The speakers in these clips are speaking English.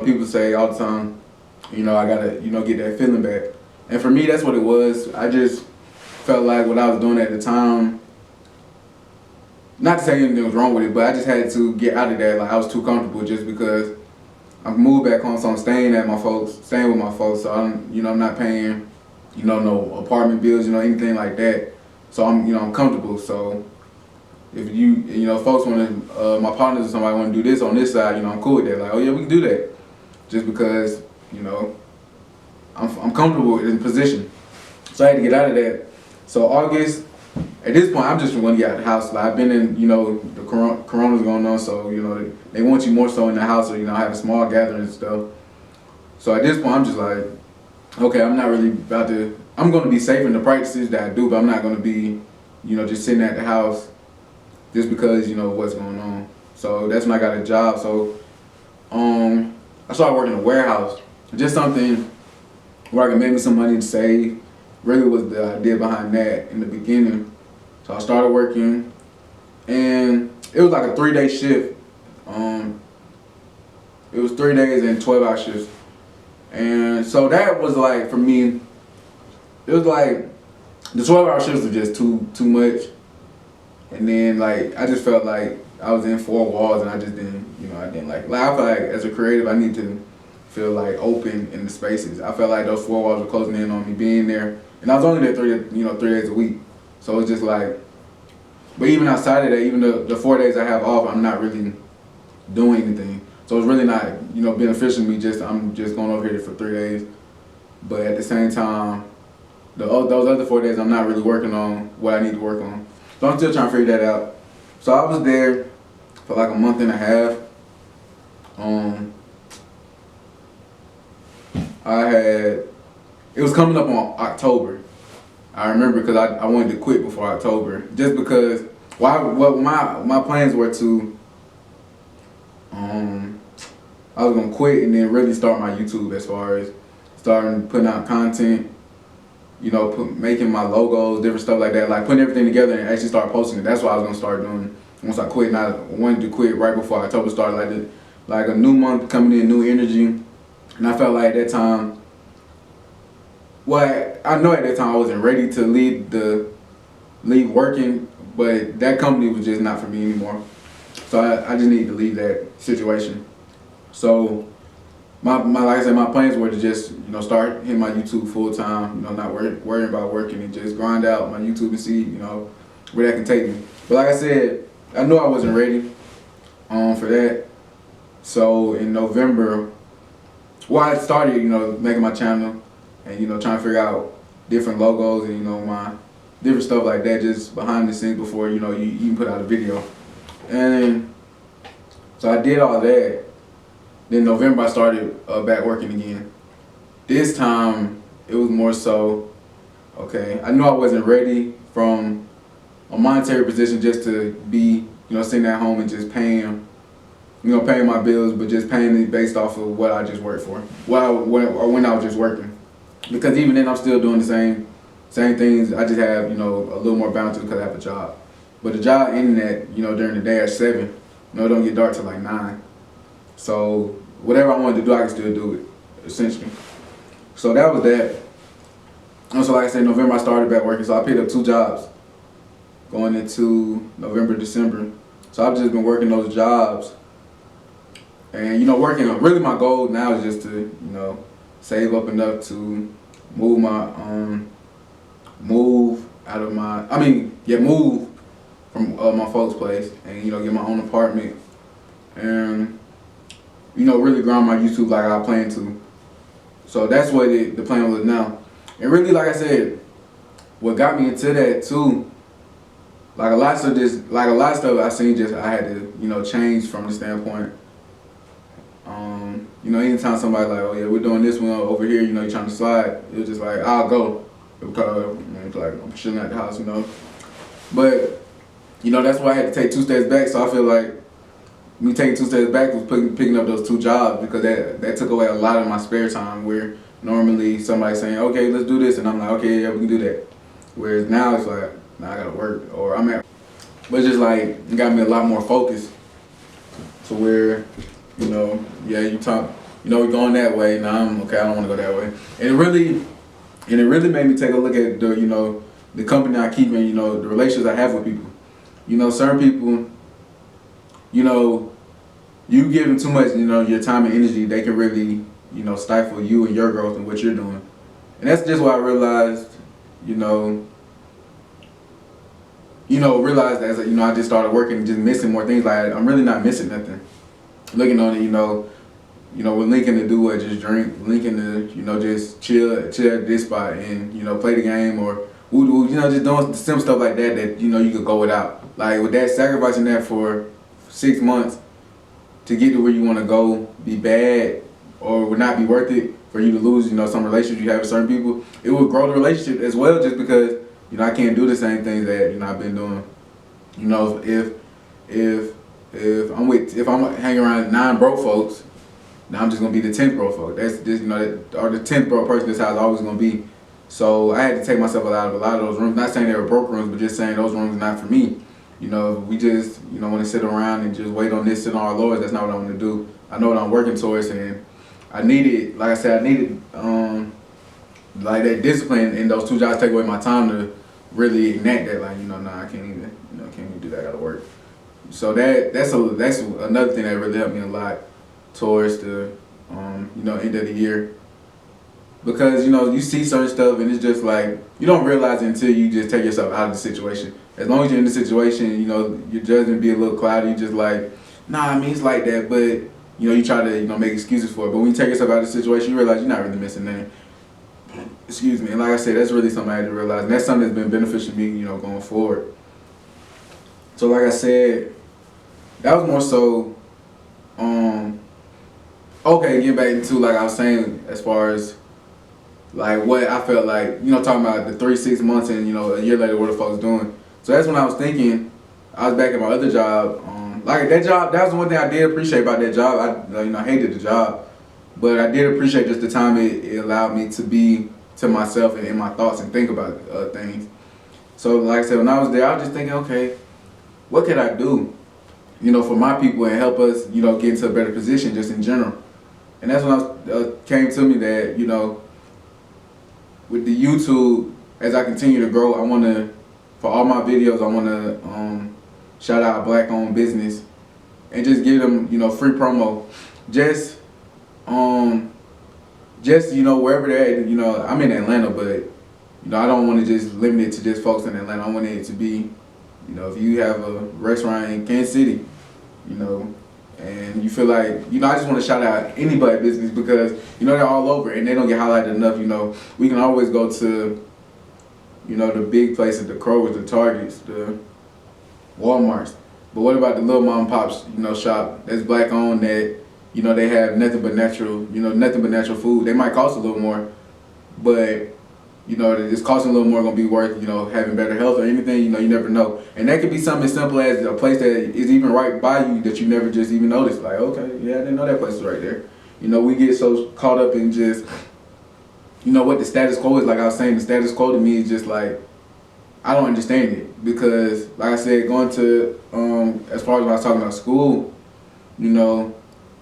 People say all the time, I gotta, get that feeling back. And for me, that's what it was. I just felt like what I was doing at the time, not to say anything was wrong with it, but I just had to get out of that. Like, I was too comfortable just because I moved back home, so I'm staying with my folks, so I'm not paying, no apartment bills, anything like that. So I'm comfortable. So if folks want to, my partners or somebody want to do this on this side, I'm cool with that. Like, oh yeah, we can do that. Just because, I'm comfortable in the position. So I had to get out of that. So August, at this point, I'm just want to get out of the house. Like, I've been in, the corona's going on, so, they want you more so in the house, or, have a small gathering and stuff. So at this point, I'm just like, okay, I'm not really about to, I'm going to be safe in the practices that I do, but I'm not going to be, just sitting at the house just because, what's going on. So that's when I got a job. So, I started working in a warehouse. Just something where I could make me some money to save. Really was the idea behind that in the beginning. So I started working, and it was like a 3-day shift. It was 3 days and 12-hour shifts. And so that was like, for me, it was like the 12-hour shifts were just too much. And then like I just felt like I was in four walls, and I just didn't, I didn't like I feel like as a creative I need to feel like open in the spaces. I felt like those four walls were closing in on me being there, and I was only there 3 days a week. So it's just like, but even outside of that, even the 4 days I have off, I'm not really doing anything. So it's really not, beneficial to me. I'm just going over here for 3 days, but at the same time, those other 4 days I'm not really working on what I need to work on. So I'm still trying to figure that out. So I was there for like a month and a half. It was coming up on October. I remember because I wanted to quit before October, just because what my plans were to, I was gonna quit and then really start my YouTube, as far as starting putting out content, making my logos, different stuff like that, like putting everything together and actually start posting it. That's what I was gonna start doing once I quit. And I wanted to quit right before October started, like a new month coming in, new energy. And I felt like at that time, I know at that time I wasn't ready to leave working, but that company was just not for me anymore. So I just needed to leave that situation. So my like I said, my plans were to just start hitting my YouTube full time. Not worrying about working, and just grind out my YouTube and see where that can take me. But like I said, I knew I wasn't ready for that. So in November, I started making my channel and trying to figure out different logos and my different stuff like that, just behind the scenes before you even put out a video. And so I did all that. Then November I started back working again. This time it was more so, okay, I knew I wasn't ready from a monetary position just to be sitting at home and just paying my bills, but just paying it based off of what I just worked for, when I was just working. Because even then I'm still doing the same things. I just have a little more balance because I have a job. But the job ending at during the day at 7. It don't get dark till like 9. So whatever I wanted to do, I can still do it, essentially. So that was that. And so like I said, November I started back working. So I picked up 2 jobs going into November, December. So I've just been working those jobs. And working, really my goal now is just to save up enough to move move from my folks' place and get my own apartment and really grind my YouTube like I plan to. So that's what the plan was now. And really, like I said, what got me into that too, like a lot of stuff I seen, just I had to change from the standpoint. Anytime somebody like, oh yeah, we're doing this one over here, you're trying to slide, it was just like, I'll go, because it's like I'm chilling at the house, But that's why I had to take 2 steps back. So I feel like me taking 2 steps back was picking up those 2 jobs, because that took away a lot of my spare time, where normally somebody's saying, okay, let's do this, and I'm like, okay, yeah, we can do that. Whereas now it's like, nah, I gotta work, or but it's just like, it got me a lot more focused to where, yeah, you we're going that way. Now I'm okay. I don't want to go that way. And it really made me take a look at the company I keep and the relationships I have with people. Certain people, you give them too much, your time and energy, they can really, stifle you and your growth and what you're doing. And that's just what I realized, realized as I just started working and just missing more things. Like I'm really not missing nothing. Looking on it, with Lincoln to do what, just drink, Lincoln to, just chill at this spot and, play the game or, just doing simple stuff like that, you could go without. Like with that, sacrificing that for 6 months to get to where you want to go, be bad or would not be worth it for you to lose, some relationships you have with certain people. It would grow the relationship as well just because, I can't do the same things that, I've been doing. If I'm hanging around 9 broke folks, now I'm just gonna be the 10th broke folk. That's just or the 10th broke person. That's how it's always gonna be. So I had to take myself out of a lot of those rooms. Not saying they were broke rooms, but just saying those rooms are not for me. We just want to sit around and just wait on this, sit on our laurels. That's not what I want to do. I know what I'm working towards, and I needed, like I said, like that discipline in those 2 jobs take away my time to really enact that. Like nah, I can't even do that. I gotta work. So that's another thing that really helped me a lot towards the end of the year, because you see certain stuff and it's just like you don't realize it until you just take yourself out of the situation. As long as you're in the situation, your judgment be a little cloudy. You just like, nah, I mean it's like that, but you try to make excuses for it. But when you take yourself out of the situation, you realize you're not really missing nothing. Excuse me. And like I said, that's really something I had to realize, and that's something that's been beneficial to me, going forward. So like I said, that was more so. Okay, getting back into like I was saying, as far as like what I felt like, talking about the 3-6 months and a year later what the folks doing. So that's when I was thinking. I was back at my other job. Like that job, that was the one thing I did appreciate about that job. I hated the job, but I did appreciate just the time it allowed me to be to myself and in my thoughts and think about things. So like I said, when I was there, I was just thinking, okay, what could I do, for my people and help us, get into a better position just in general. And that's when came to me that, with the YouTube, as I continue to grow, I want to, for all my videos, I want to shout out a black-owned business and just give them, free promo. Just wherever they're at, I'm in Atlanta, but, I don't want to just limit it to just folks in Atlanta. I want it to be, if you have a restaurant in Kansas City, and you feel like, I just want to shout out anybody business because, they're all over and they don't get highlighted enough. We can always go to, the big places, the Krogers, the Targets, the Walmarts. But what about the little mom and pops, shop that's black owned that, they have nothing but natural food. They might cost a little more, but, it's costing a little more, gonna be worth, having better health or anything, you never know. And that could be something as simple as a place that is even right by you that you never just even noticed. Like, okay, yeah, I didn't know that place was right there. We get so caught up in just, what the status quo is. Like I was saying, the status quo to me is just like, I don't understand it. Because, like I said, going to, as far as when I was talking about school,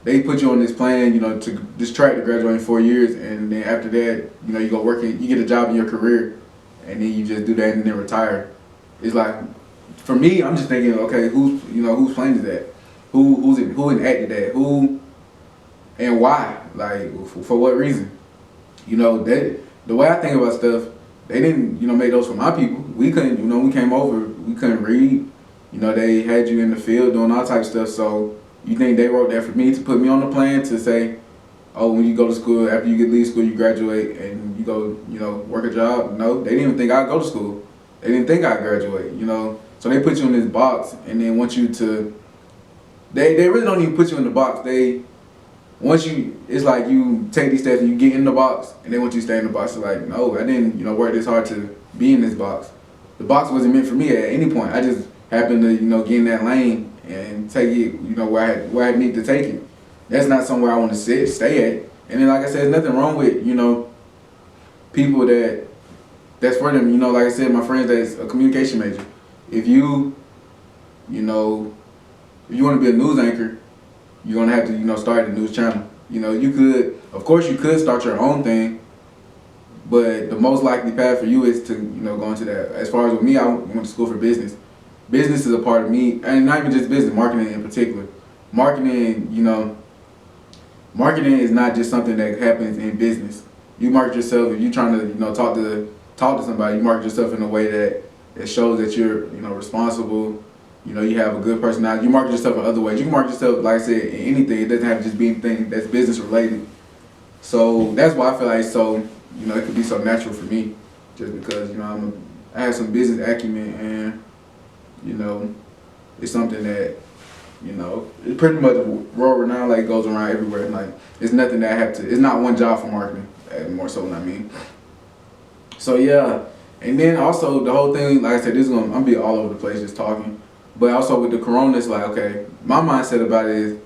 they put you on this plan, to this track to graduate in 4 years, and then after that, you go work, you get a job in your career, and then you just do that and then retire. It's like, for me, I'm just thinking, okay, whose plan is that? Who enacted that? Who and why? Like, for what reason? The way I think about stuff, they didn't, make those for my people. We couldn't, we came over, we couldn't read. They had you in the field doing all types of stuff, so. You think they wrote that for me to put me on the plan to say, oh, when you go to school, after you leave school, you graduate and you go, work a job? No, they didn't even think I'd go to school. They didn't think I'd graduate, So they put you in this box and then want you to, they really don't even put you in the box. It's like you take these steps and you get in the box and they want you to stay in the box. It's like, no, I didn't, work this hard to be in this box. The box wasn't meant for me at any point. I just happened to, get in that lane and take it, where I need to take it. That's not somewhere I want to stay at. And then, like I said, there's nothing wrong with, people that's for them. Like I said, my friends that's a communication major. If you want to be a news anchor, you're gonna have to, start the news channel. You know, of course you could start your own thing, but the most likely path for you is to, go into that. As far as with me, I went to school for business. Business is a part of me, and not even just business, marketing in particular. Marketing, marketing is not just something that happens in business. You market yourself if you're trying to, talk to somebody. You market yourself in a way that shows that you're, responsible. You have a good personality. You market yourself in other ways. You can market yourself, like I said, in anything. It doesn't have to just be anything that's business related. So that's why I feel like it could be so natural for me, just because I have some business acumen, and it's something that it's pretty much world renowned, like goes around everywhere. Like it's nothing that I have to. It's not one job for marketing, more so than I mean. So yeah, and then also the whole thing, like I said, I'm gonna be all over the place just talking. But also with the corona, it's like, okay, my mindset about it is,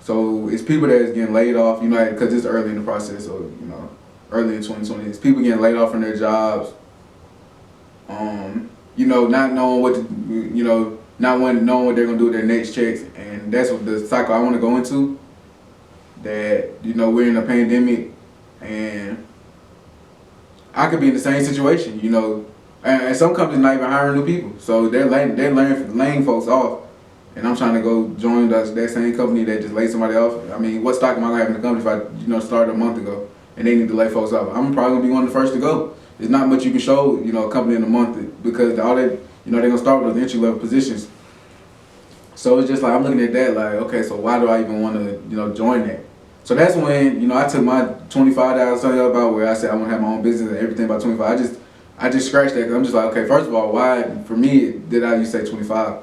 so it's people that is getting laid off, because it's early in the process, so early in 2020, it's people getting laid off from their jobs. Not knowing what to, not knowing what they're gonna do with their next checks, and that's what the cycle I want to go into. That we're in a pandemic, and I could be in the same situation, and some companies not even hiring new people, so they're laying folks off, and I'm trying to go join that same company that just laid somebody off. I mean, what stock am I gonna have in the company if I started a month ago and they need to lay folks off? I'm probably gonna be one of the first to go. There's not much you can show a company in a month, because all that they're gonna start with those entry level positions. So it's just like I'm looking at that like, okay, so why do I even want to join that? So that's when I took my 25 that I was telling you about, where I said I want to have my own business and everything by 25. I just scratched that, because I'm just like, okay, first of all, why for me did I say 25?